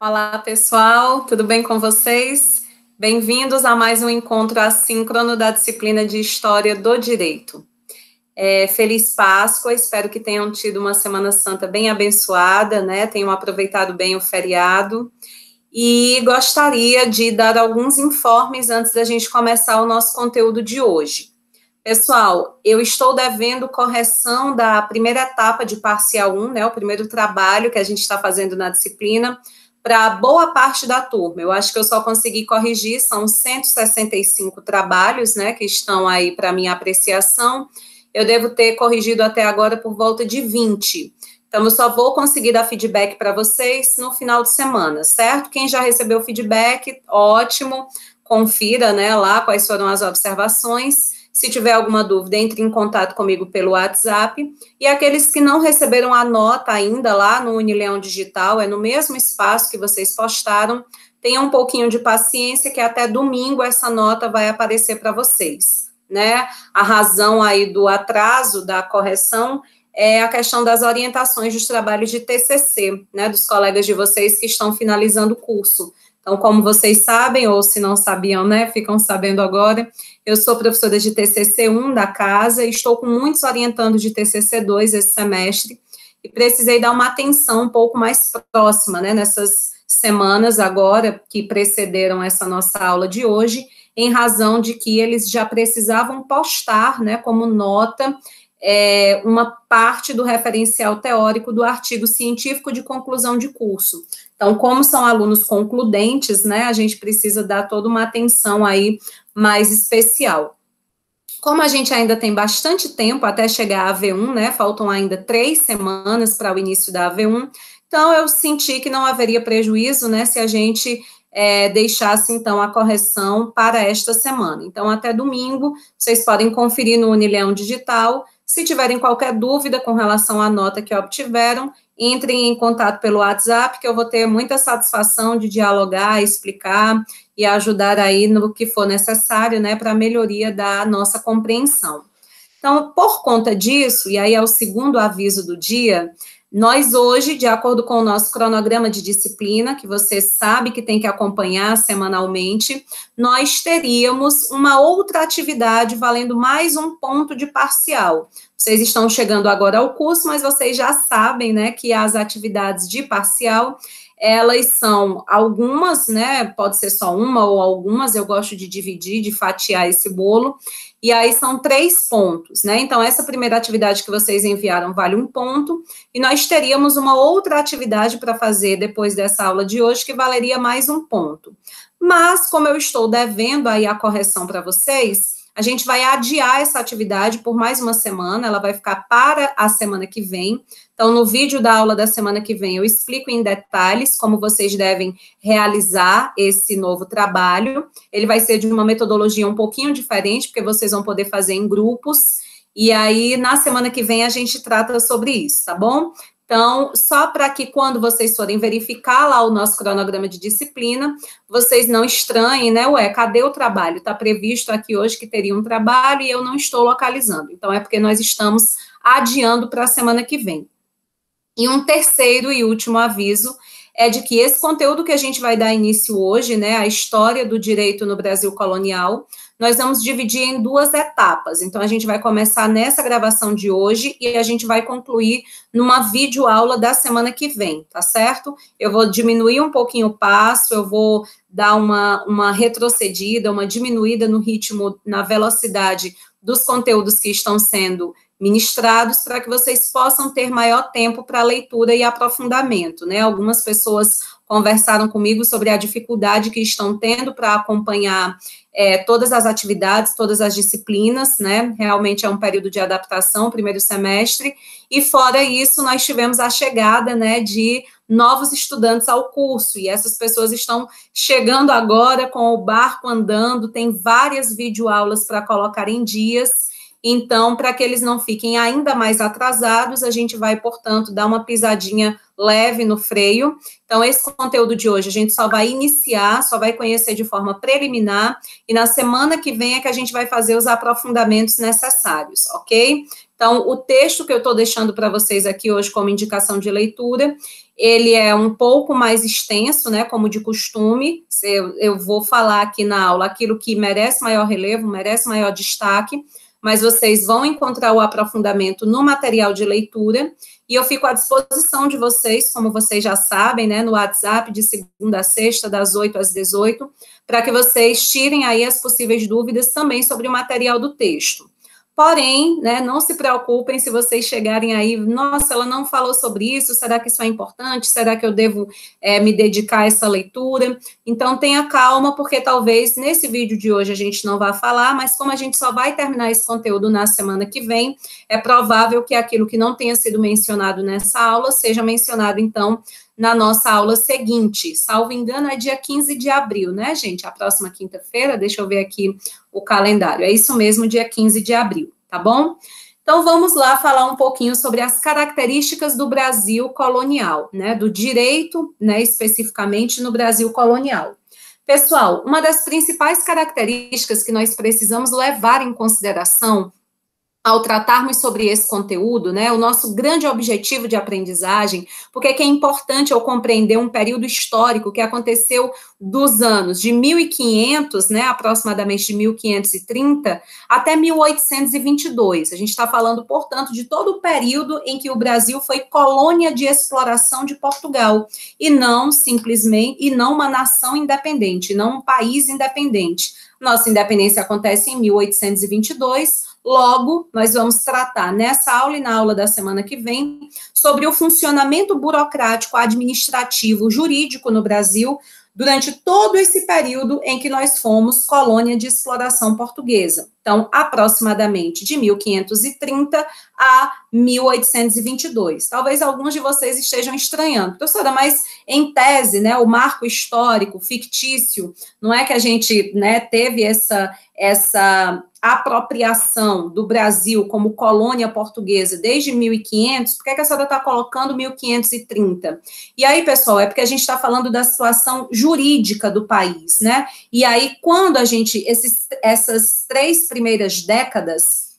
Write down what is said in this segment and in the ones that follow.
Olá, pessoal, tudo bem com vocês? Bem-vindos a mais um encontro assíncrono da disciplina de História do Direito. Feliz Páscoa, espero que tenham tido uma Semana Santa bem abençoada, né? Tenham aproveitado bem o feriado. E gostaria de dar alguns informes antes da gente começar o nosso conteúdo de hoje. Pessoal, eu estou devendo correção da primeira etapa de parcial 1, né? O primeiro trabalho que a gente está fazendo na disciplina, para boa parte da turma. Eu acho que eu só consegui corrigir, são 165 trabalhos, né, que estão aí para minha apreciação. Eu devo ter corrigido até agora por volta de 20. Então, eu só vou conseguir dar feedback para vocês no final de semana, certo? Quem já recebeu feedback, ótimo, confira, né, lá quais foram as observações. Se tiver alguma dúvida, entre em contato comigo pelo WhatsApp. E aqueles que não receberam a nota ainda lá no Unileão Digital, é no mesmo espaço que vocês postaram, tenham um pouquinho de paciência que até domingo essa nota vai aparecer para vocês, né? A razão aí do atraso da correção é a questão das orientações dos trabalhos de TCC, né, dos colegas de vocês que estão finalizando o curso. Então, como vocês sabem, ou se não sabiam, né, ficam sabendo agora, eu sou professora de TCC 1 da casa e estou com muitos orientandos de TCC 2 esse semestre e precisei dar uma atenção um pouco mais próxima, né, nessas semanas agora que precederam essa nossa aula de hoje, em razão de que eles já precisavam postar, né, como nota, uma parte do referencial teórico do artigo científico de conclusão de curso. Então, como são alunos concludentes, né, a gente precisa dar toda uma atenção aí mais especial. Como a gente ainda tem bastante tempo até chegar à AV1, né, faltam ainda 3 semanas para o início da AV1, então eu senti que não haveria prejuízo, né, se a gente deixasse, então, a correção para esta semana. Então, até domingo, vocês podem conferir no Unileão Digital. Se tiverem qualquer dúvida com relação à nota que obtiveram, entrem em contato pelo WhatsApp, que eu vou ter muita satisfação de dialogar, explicar e ajudar aí no que for necessário, né, para a melhoria da nossa compreensão. Então, por conta disso, e aí é o segundo aviso do dia, nós hoje, de acordo com o nosso cronograma de disciplina, que você sabe que tem que acompanhar semanalmente, nós teríamos uma outra atividade valendo mais um ponto de parcial. Vocês estão chegando agora ao curso, mas vocês já sabem, né, que as atividades de parcial, elas são algumas, né, pode ser só uma ou algumas, eu gosto de dividir, de fatiar esse bolo, e aí são 3 pontos, né, então essa primeira atividade que vocês enviaram vale 1 ponto, e nós teríamos uma outra atividade para fazer depois dessa aula de hoje, que valeria mais 1 ponto. Mas, como eu estou devendo aí a correção para vocês, a gente vai adiar essa atividade por mais uma semana, ela vai ficar para a semana que vem. Então, no vídeo da aula da semana que vem, eu explico em detalhes como vocês devem realizar esse novo trabalho. Ele vai ser de uma metodologia um pouquinho diferente, porque vocês vão poder fazer em grupos. E aí, na semana que vem, a gente trata sobre isso, tá bom? Então, só para que quando vocês forem verificar lá o nosso cronograma de disciplina, vocês não estranhem, né? Ué, cadê o trabalho? Está previsto aqui hoje que teria um trabalho e eu não estou localizando. Então, é porque nós estamos adiando para a semana que vem. E um terceiro e último aviso é de que esse conteúdo que a gente vai dar início hoje, né, a história do direito no Brasil colonial, nós vamos dividir em 2 etapas. Então, a gente vai começar nessa gravação de hoje e a gente vai concluir numa videoaula da semana que vem, tá certo? Eu vou diminuir um pouquinho o passo, eu vou dar uma retrocedida, uma diminuída no ritmo, na velocidade dos conteúdos que estão sendo ministrados, para que vocês possam ter maior tempo para leitura e aprofundamento, né? Algumas pessoas conversaram comigo sobre a dificuldade que estão tendo para acompanhar todas as atividades, todas as disciplinas, né? Realmente é um período de adaptação, primeiro semestre, e fora isso, nós tivemos a chegada, né, de novos estudantes ao curso, e essas pessoas estão chegando agora com o barco andando, tem várias videoaulas para colocar em dias. Então, para que eles não fiquem ainda mais atrasados, a gente vai, portanto, dar uma pisadinha leve no freio. Então, esse conteúdo de hoje a gente só vai iniciar, só vai conhecer de forma preliminar, e na semana que vem é que a gente vai fazer os aprofundamentos necessários, ok? Então, o texto que eu estou deixando para vocês aqui hoje como indicação de leitura, ele é um pouco mais extenso, né, como de costume. Eu vou falar aqui na aula aquilo que merece maior relevo, merece maior destaque, mas vocês vão encontrar o aprofundamento no material de leitura, e eu fico à disposição de vocês, como vocês já sabem, né, no WhatsApp, de segunda a sexta, das 8 às 18, para que vocês tirem aí as possíveis dúvidas também sobre o material do texto. Porém, né, não se preocupem se vocês chegarem aí, nossa, ela não falou sobre isso, será que isso é importante? Será que eu devo me dedicar a essa leitura? Então, tenha calma, porque talvez nesse vídeo de hoje a gente não vá falar, mas como a gente só vai terminar esse conteúdo na semana que vem, é provável que aquilo que não tenha sido mencionado nessa aula seja mencionado, então, na nossa aula seguinte. Salvo engano, é dia 15 de abril, né, gente? A próxima quinta-feira, deixa eu ver aqui o calendário. É isso mesmo, dia 15 de abril, tá bom? Então, vamos lá falar um pouquinho sobre as características do Brasil colonial, né? Do direito, né, especificamente no Brasil colonial. Pessoal, uma das principais características que nós precisamos levar em consideração ao tratarmos sobre esse conteúdo, né, o nosso grande objetivo de aprendizagem, porque é importante eu compreender um período histórico que aconteceu dos anos de 1500, né, aproximadamente de 1530, até 1822. A gente está falando, portanto, de todo o período em que o Brasil foi colônia de exploração de Portugal, e não simplesmente, e não uma nação independente, não um país independente. Nossa independência acontece em 1822, logo, nós vamos tratar nessa aula e na aula da semana que vem sobre o funcionamento burocrático, administrativo, jurídico no Brasil durante todo esse período em que nós fomos colônia de exploração portuguesa. Então, aproximadamente de 1530 a 1822. Talvez alguns de vocês estejam estranhando. Professora, mas em tese, né, o marco histórico fictício, não é que a gente, né, teve essa apropriação do Brasil como colônia portuguesa desde 1500, por que a senhora está colocando 1530? E aí, pessoal, é porque a gente está falando da situação jurídica do país, né? E aí, quando a gente, essas 3 primeiras décadas,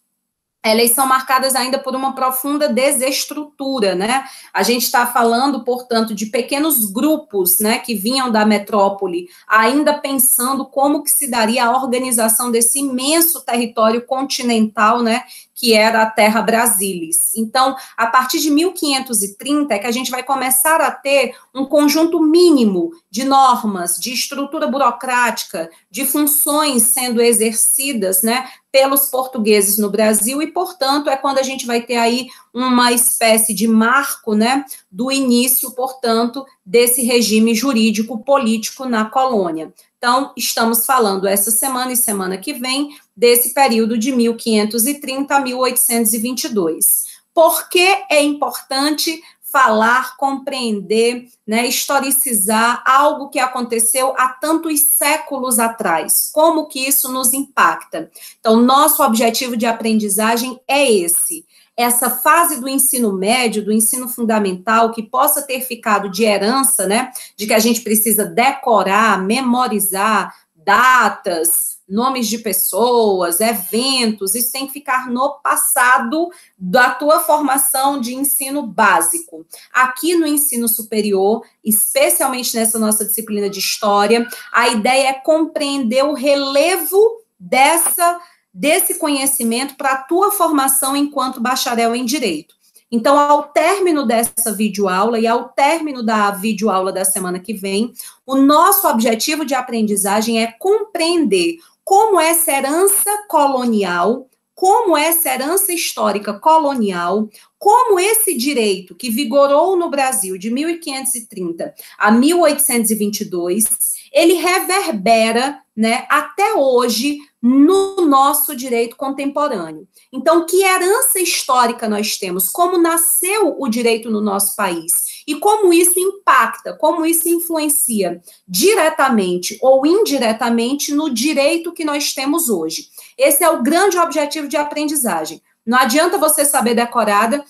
elas são marcadas ainda por uma profunda desestrutura, né? A gente está falando, portanto, de pequenos grupos, né, que vinham da metrópole, ainda pensando como que se daria a organização desse imenso território continental, né, que era a Terra Brasilis. Então, a partir de 1530 é que a gente vai começar a ter um conjunto mínimo de normas, de estrutura burocrática, de funções sendo exercidas, né, pelos portugueses no Brasil, e, portanto, é quando a gente vai ter aí uma espécie de marco, né, do início, portanto, desse regime jurídico político na colônia. Então, estamos falando essa semana e semana que vem desse período de 1530 a 1822. Por que é importante falar, compreender, né, historicizar algo que aconteceu há tantos séculos atrás? Como que isso nos impacta? Então, nosso objetivo de aprendizagem é esse. Essa fase do ensino médio, do ensino fundamental, que possa ter ficado de herança, né, de que a gente precisa decorar, memorizar datas, nomes de pessoas, eventos, isso tem que ficar no passado da tua formação de ensino básico. Aqui no ensino superior, especialmente nessa nossa disciplina de história, a ideia é compreender o relevo desse conhecimento para a tua formação enquanto bacharel em direito. Então, ao término dessa videoaula e ao término da videoaula da semana que vem, o nosso objetivo de aprendizagem é compreender como essa herança colonial, como essa herança histórica colonial, como esse direito que vigorou no Brasil de 1530 a 1822, ele reverbera, né, até hoje no nosso direito contemporâneo. Então, que herança histórica nós temos? Como nasceu o direito no nosso país? E como isso impacta, como isso influencia diretamente ou indiretamente no direito que nós temos hoje? Esse é o grande objetivo de aprendizagem. Não adianta você saber decorada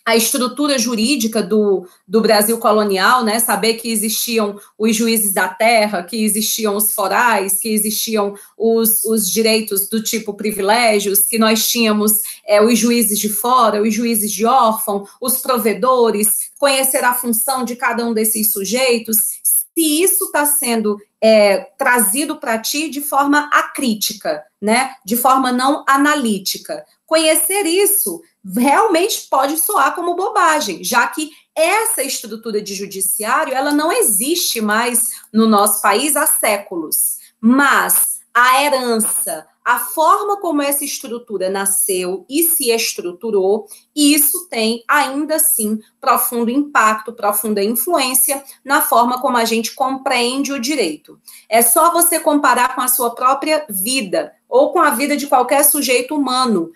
a estrutura jurídica do Brasil colonial, né? Saber que existiam os juízes da terra, que existiam os forais, que existiam os direitos do tipo privilégios, que nós tínhamos os juízes de fora, os juízes de órfão, os provedores, conhecer a função de cada um desses sujeitos, se isso está sendo trazido para ti de forma acrítica, né? De forma não analítica. Conhecer isso realmente pode soar como bobagem, já que essa estrutura de judiciário, ela não existe mais no nosso país há séculos, mas a herança, a forma como essa estrutura nasceu e se estruturou, isso tem ainda assim profundo impacto, profunda influência na forma como a gente compreende o direito. É só você comparar com a sua própria vida ou com a vida de qualquer sujeito humano.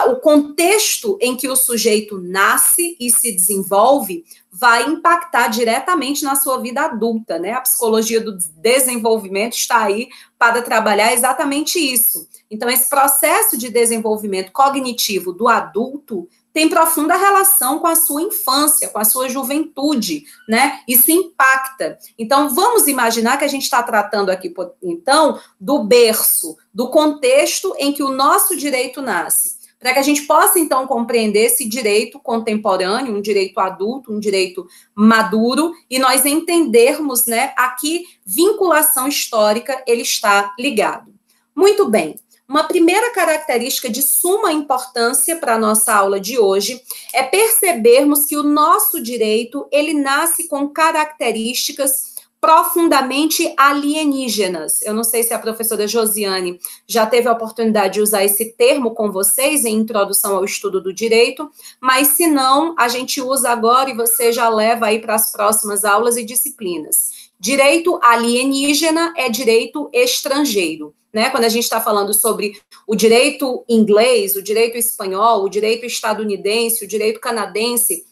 O contexto em que o sujeito nasce e se desenvolve vai impactar diretamente na sua vida adulta, né? A psicologia do desenvolvimento está aí para trabalhar exatamente isso. Então, esse processo de desenvolvimento cognitivo do adulto tem profunda relação com a sua infância, com a sua juventude, né? Isso impacta. Então, vamos imaginar que a gente está tratando aqui, então, do berço, do contexto em que o nosso direito nasce, para que a gente possa, então, compreender esse direito contemporâneo, um direito adulto, um direito maduro, e nós entendermos, né, a que vinculação histórica ele está ligado. Muito bem. Uma primeira característica de suma importância para a nossa aula de hoje é percebermos que o nosso direito, ele nasce com características profundamente alienígenas. Eu não sei se a professora Josiane já teve a oportunidade de usar esse termo com vocês em introdução ao estudo do direito, mas se não, a gente usa agora e você já leva aí para as próximas aulas e disciplinas. Direito alienígena é direito estrangeiro, né? Quando a gente está falando sobre o direito inglês, o direito espanhol, o direito estadunidense, o direito canadense,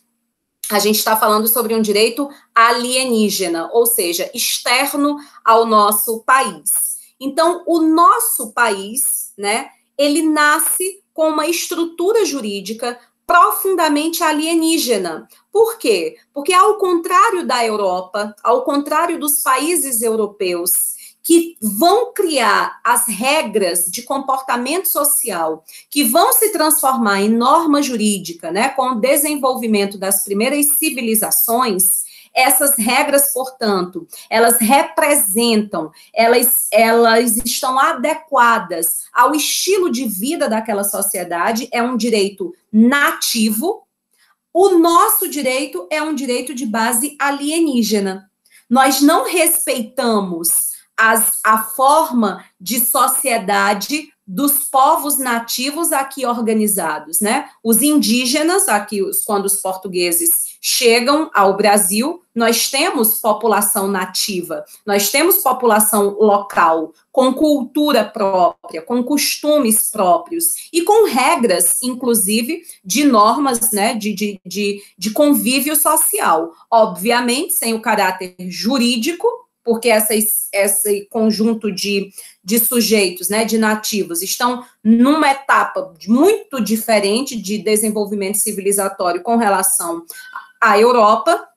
a gente está falando sobre um direito alienígena, ou seja, externo ao nosso país. Então, o nosso país, né, ele nasce com uma estrutura jurídica profundamente alienígena. Por quê? Porque, ao contrário da Europa, ao contrário dos países europeus, que vão criar as regras de comportamento social, que vão se transformar em norma jurídica, né, com o desenvolvimento das primeiras civilizações, essas regras, portanto, elas representam, elas estão adequadas ao estilo de vida daquela sociedade, é um direito nativo. O nosso direito é um direito de base alienígena. Nós não respeitamos a forma de sociedade dos povos nativos aqui organizados, né? Os indígenas, aqui, quando os portugueses chegam ao Brasil, nós temos população nativa, nós temos população local, com cultura própria, com costumes próprios e com regras, inclusive, de normas, né, de convívio social. Obviamente, sem o caráter jurídico, porque esse conjunto de sujeitos, né, de nativos, estão numa etapa muito diferente de desenvolvimento civilizatório com relação à Europa,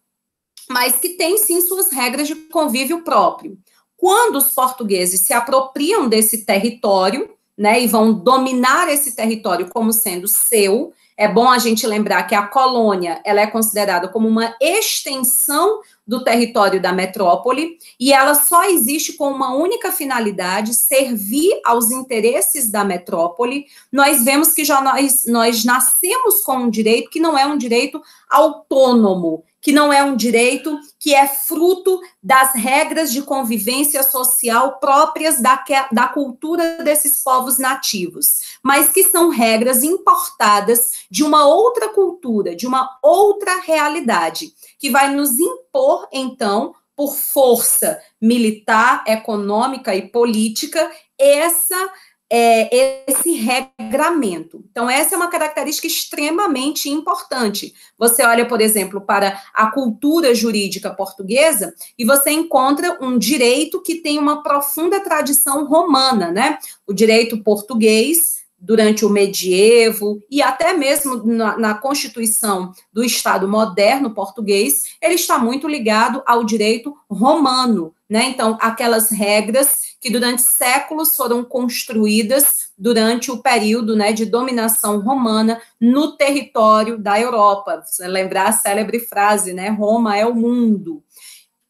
mas que tem, sim, suas regras de convívio próprio. Quando os portugueses se apropriam desse território, né, e vão dominar esse território como sendo seu, é bom a gente lembrar que a colônia, ela é considerada como uma extensão do território da metrópole, e ela só existe com uma única finalidade, servir aos interesses da metrópole. Nós vemos que já nós nascemos com um direito que não é um direito autônomo, que não é um direito que é fruto das regras de convivência social próprias da cultura desses povos nativos, mas que são regras importadas de uma outra cultura, de uma outra realidade, que vai nos impor, então, por força militar, econômica e política, esse regramento. Então, essa é uma característica extremamente importante. Você olha, por exemplo, para a cultura jurídica portuguesa e você encontra um direito que tem uma profunda tradição romana, né? O direito português durante o medievo e até mesmo na Constituição do Estado moderno português, ele está muito ligado ao direito romano, né? Então, aquelas regras que durante séculos foram construídas durante o período, né, de dominação romana no território da Europa. Você lembrar a célebre frase, né, Roma é o mundo.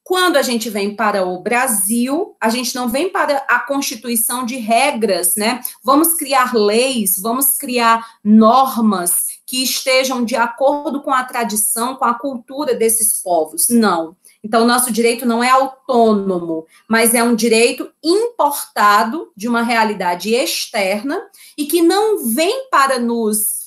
Quando a gente vem para o Brasil, a gente não vem para a constituição de regras, né? Vamos criar leis, vamos criar normas que estejam de acordo com a tradição, com a cultura desses povos. Não. Então, o nosso direito não é autônomo, mas é um direito importado de uma realidade externa e que não vem para nos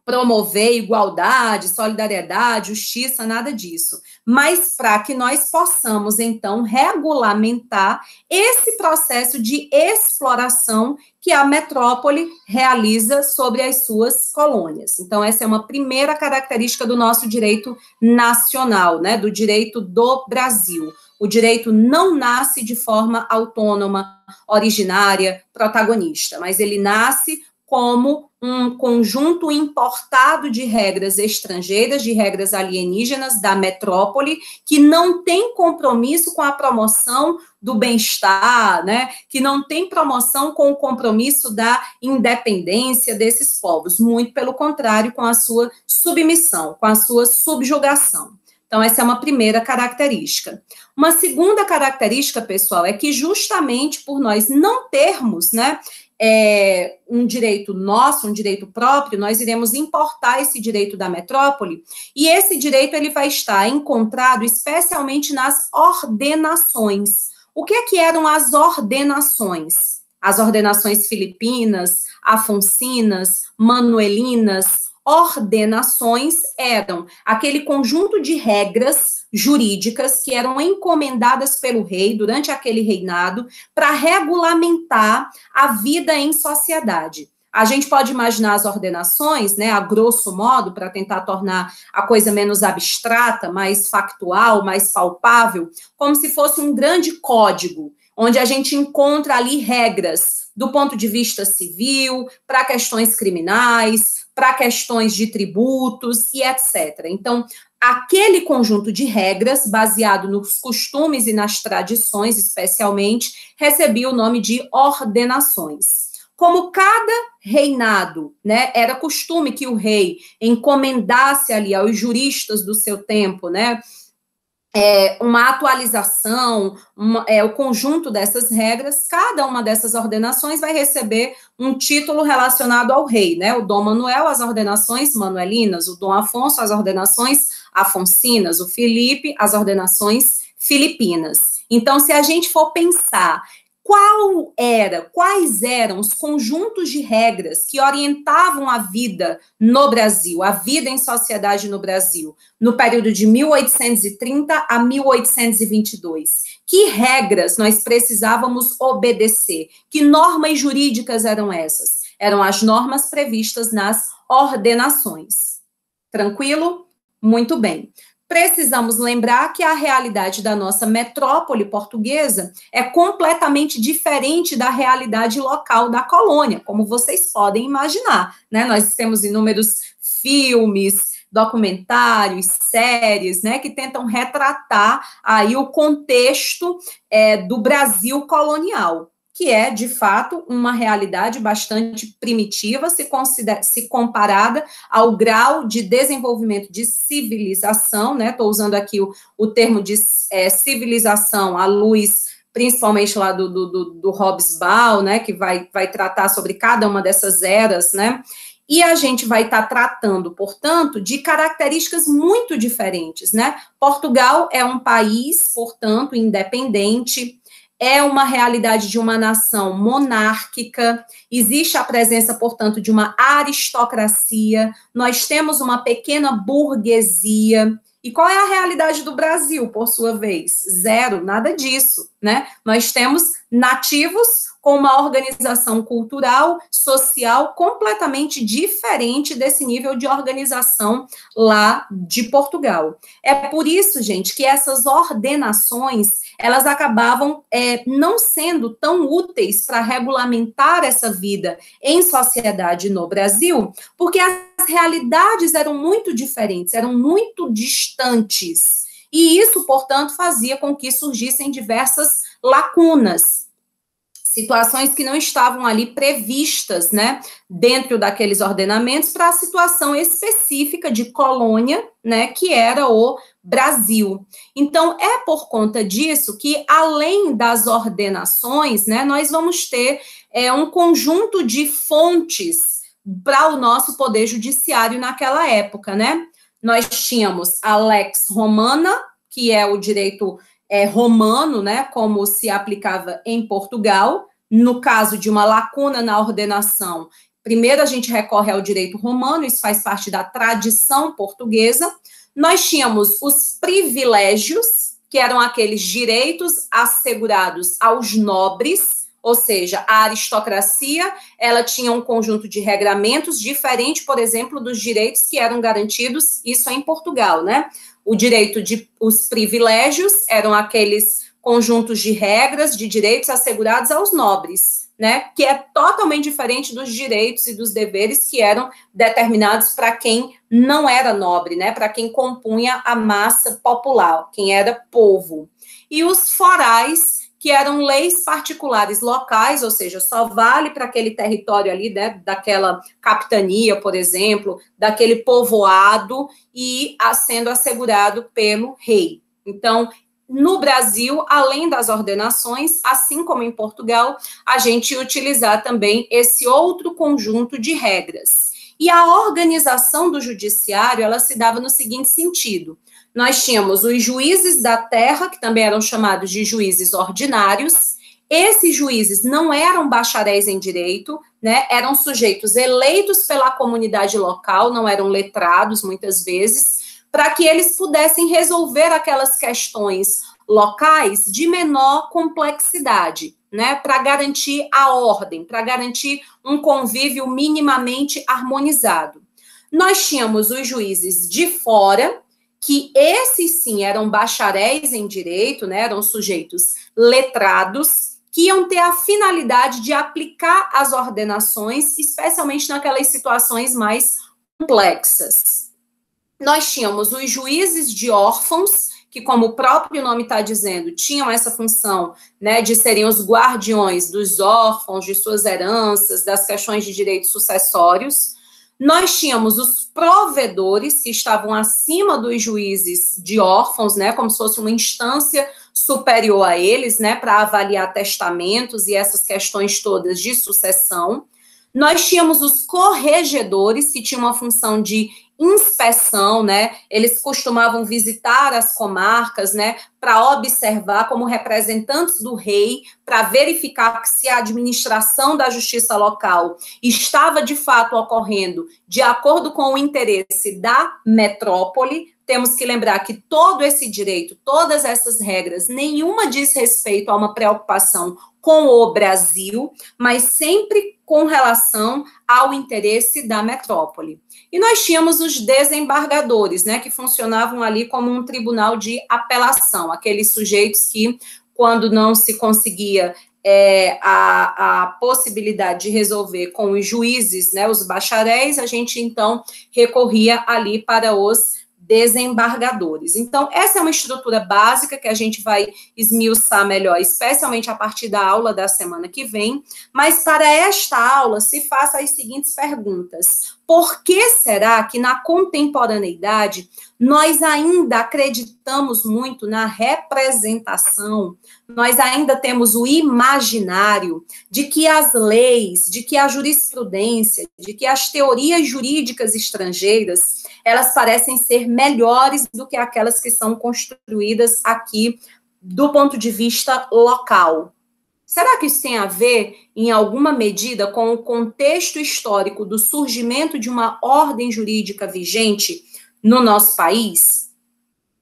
promover igualdade, solidariedade, justiça, nada disso. Mas para que nós possamos, então, regulamentar esse processo de exploração que a metrópole realiza sobre as suas colônias. Então, essa é uma primeira característica do nosso direito nacional, né, do direito do Brasil. O direito não nasce de forma autônoma, originária, protagonista, mas ele nasce como um conjunto importado de regras estrangeiras, de regras alienígenas da metrópole, que não tem compromisso com a promoção do bem-estar, né? Que não tem promoção com o compromisso da independência desses povos, muito pelo contrário, com a sua submissão, com a sua subjugação. Então, essa é uma primeira característica. Uma segunda característica, pessoal, é que justamente por nós não termos, né, um direito nosso, um direito próprio, nós iremos importar esse direito da metrópole, e esse direito ele vai estar encontrado especialmente nas ordenações. O que eram as ordenações? As ordenações filipinas, afonsinas, manuelinas. Ordenações eram aquele conjunto de regras jurídicas que eram encomendadas pelo rei durante aquele reinado para regulamentar a vida em sociedade. A gente pode imaginar as ordenações, né, a grosso modo, para tentar tornar a coisa menos abstrata, mais factual, mais palpável, como se fosse um grande código, onde a gente encontra ali regras do ponto de vista civil, para questões criminais, para questões de tributos e etc. Então, aquele conjunto de regras, baseado nos costumes e nas tradições, especialmente, recebia o nome de ordenações. Como cada reinado, né, era costume que o rei encomendasse ali aos juristas do seu tempo, né, uma atualização, o conjunto dessas regras, cada uma dessas ordenações vai receber um título relacionado ao rei, né? O Dom Manuel, as ordenações manuelinas, o Dom Afonso, as ordenações afonsinas, o Felipe, as ordenações filipinas. Então, se a gente for pensar quais eram os conjuntos de regras que orientavam a vida no Brasil, a vida em sociedade no Brasil, no período de 1830 a 1822. Que regras nós precisávamos obedecer? Que normas jurídicas eram essas? Eram as normas previstas nas ordenações. Tranquilo? Muito bem. Precisamos lembrar que a realidade da nossa metrópole portuguesa é completamente diferente da realidade local da colônia, como vocês podem imaginar, né? Nós temos inúmeros filmes, documentários, séries, né, que tentam retratar aí o contexto do Brasil colonial, que é, de fato, uma realidade bastante primitiva, se comparada ao grau de desenvolvimento de civilização, né? Estou usando aqui o termo de civilização à luz, principalmente lá do Hobsbawm, né? Que vai tratar sobre cada uma dessas eras, né? E a gente vai estar tratando, portanto, de características muito diferentes, né? Portugal é um país, portanto, independente, é uma realidade de uma nação monárquica, existe a presença, portanto, de uma aristocracia, nós temos uma pequena burguesia. E qual é a realidade do Brasil, por sua vez? Zero, nada disso, né? Nós temos nativos com uma organização cultural, social, completamente diferente desse nível de organização lá de Portugal. É por isso, gente, que essas ordenações, elas acabavam não sendo tão úteis para regulamentar essa vida em sociedade no Brasil, porque as realidades eram muito diferentes, eram muito distantes. E isso, portanto, fazia com que surgissem diversas lacunas, situações que não estavam ali previstas, né, dentro daqueles ordenamentos para a situação específica de colônia, né, que era o Brasil. Então, é por conta disso que, além das ordenações, né, nós vamos ter um conjunto de fontes para o nosso poder judiciário naquela época, né? Nós tínhamos a Lex Romana, que é o direito romano, né, como se aplicava em Portugal. No caso de uma lacuna na ordenação, primeiro a gente recorre ao direito romano, isso faz parte da tradição portuguesa. Nós tínhamos os privilégios, que eram aqueles direitos assegurados aos nobres, ou seja, a aristocracia, ela tinha um conjunto de regramentos diferente, por exemplo, dos direitos que eram garantidos, isso é em Portugal, né? O direito os privilégios eram aqueles conjuntos de regras, de direitos assegurados aos nobres, né? Que é totalmente diferente dos direitos e dos deveres que eram determinados para quem não era nobre, né? Para quem compunha a massa popular, quem era povo. E os forais, que eram leis particulares locais, ou seja, só vale para aquele território ali, né, daquela capitania, por exemplo, daquele povoado, e sendo assegurado pelo rei. Então, no Brasil, além das ordenações, assim como em Portugal, a gente ia utilizar também esse outro conjunto de regras. E a organização do judiciário, ela se dava no seguinte sentido: nós tínhamos os juízes da terra, que também eram chamados de juízes ordinários. Esses juízes não eram bacharéis em direito, né? Eram sujeitos eleitos pela comunidade local, não eram letrados muitas vezes, para que eles pudessem resolver aquelas questões locais de menor complexidade, né? Para garantir a ordem, para garantir um convívio minimamente harmonizado. Nós tínhamos os juízes de fora, que esses sim eram bacharéis em direito, né? Eram sujeitos letrados, que iam ter a finalidade de aplicar as ordenações, especialmente naquelas situações mais complexas. Nós tínhamos os juízes de órfãos, que, como o próprio nome está dizendo, tinham essa função, né, de serem os guardiões dos órfãos, de suas heranças, das questões de direitos sucessórios. Nós tínhamos os provedores, que estavam acima dos juízes de órfãos, né, como se fosse uma instância superior a eles, né, para avaliar testamentos e essas questões todas de sucessão. Nós tínhamos os corregedores, que tinham uma função de inspeção, né? Eles costumavam visitar as comarcas, né, para observar como representantes do rei, para verificar se a administração da justiça local estava de fato ocorrendo de acordo com o interesse da metrópole. Temos que lembrar que todo esse direito, todas essas regras, nenhuma diz respeito a uma preocupação com o Brasil, mas sempre com relação ao interesse da metrópole. E nós tínhamos os desembargadores, né, que funcionavam ali como um tribunal de apelação, aqueles sujeitos que, quando não se conseguia a possibilidade de resolver com os juízes, né, os bacharéis, a gente então recorria ali para os desembargadores. Então, essa é uma estrutura básica que a gente vai esmiuçar melhor, especialmente a partir da aula da semana que vem, mas para esta aula se faça as seguintes perguntas: por que será que na contemporaneidade nós ainda acreditamos muito na representação, nós ainda temos o imaginário de que as leis, de que a jurisprudência, de que as teorias jurídicas estrangeiras, elas parecem ser melhores do que aquelas que são construídas aqui do ponto de vista local? Será que isso tem a ver, em alguma medida, com o contexto histórico do surgimento de uma ordem jurídica vigente no nosso país?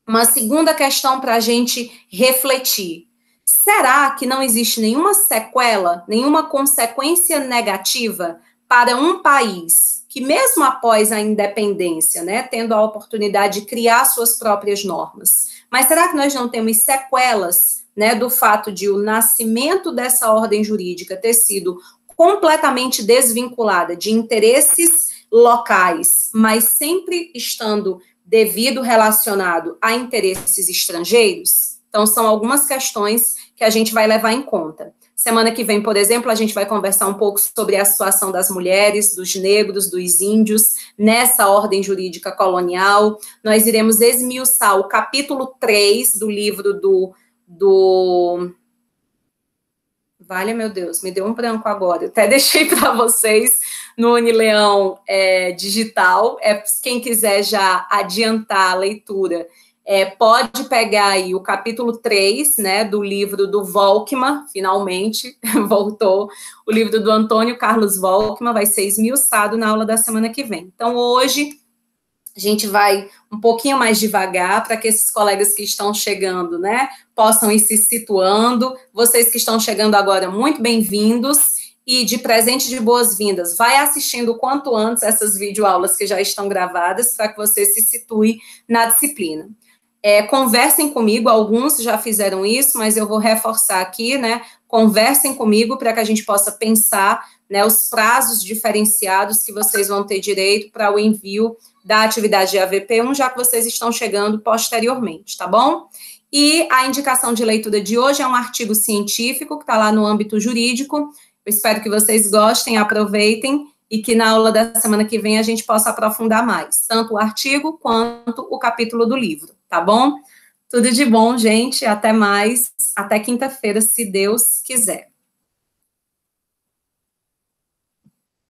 Uma segunda questão para a gente refletir: será que não existe nenhuma sequela, nenhuma consequência negativa para um país que, mesmo após a independência, né, tendo a oportunidade de criar suas próprias normas, mas será que nós não temos sequelas, né, do fato de o nascimento dessa ordem jurídica ter sido completamente desvinculada de interesses locais, mas sempre estando devido relacionado a interesses estrangeiros? Então, são algumas questões que a gente vai levar em conta. Semana que vem, por exemplo, a gente vai conversar um pouco sobre a situação das mulheres, dos negros, dos índios, nessa ordem jurídica colonial. Nós iremos esmiuçar o capítulo 3 do livro do... Vale, meu Deus, me deu um branco agora. Eu até deixei para vocês no Unileão digital. Quem quiser já adiantar a leitura, pode pegar aí o capítulo 3, né, do livro do Volckmann, finalmente, voltou, o livro do Antônio Carlos Volckmann, vai ser esmiuçado na aula da semana que vem. Então, hoje, a gente vai um pouquinho mais devagar, para que esses colegas que estão chegando, né, possam ir se situando. Vocês que estão chegando agora, muito bem-vindos. E de presente de boas-vindas, vai assistindo o quanto antes essas videoaulas que já estão gravadas, para que você se situe na disciplina. Conversem comigo, alguns já fizeram isso, mas eu vou reforçar aqui, né? Conversem comigo para que a gente possa pensar, né, os prazos diferenciados que vocês vão ter direito para o envio da atividade de AVP1, já que vocês estão chegando posteriormente, tá bom? E a indicação de leitura de hoje é um artigo científico que está lá no âmbito jurídico. Eu espero que vocês gostem, aproveitem e que na aula da semana que vem a gente possa aprofundar mais, tanto o artigo quanto o capítulo do livro, tá bom? Tudo de bom, gente, até mais, até quinta-feira, se Deus quiser.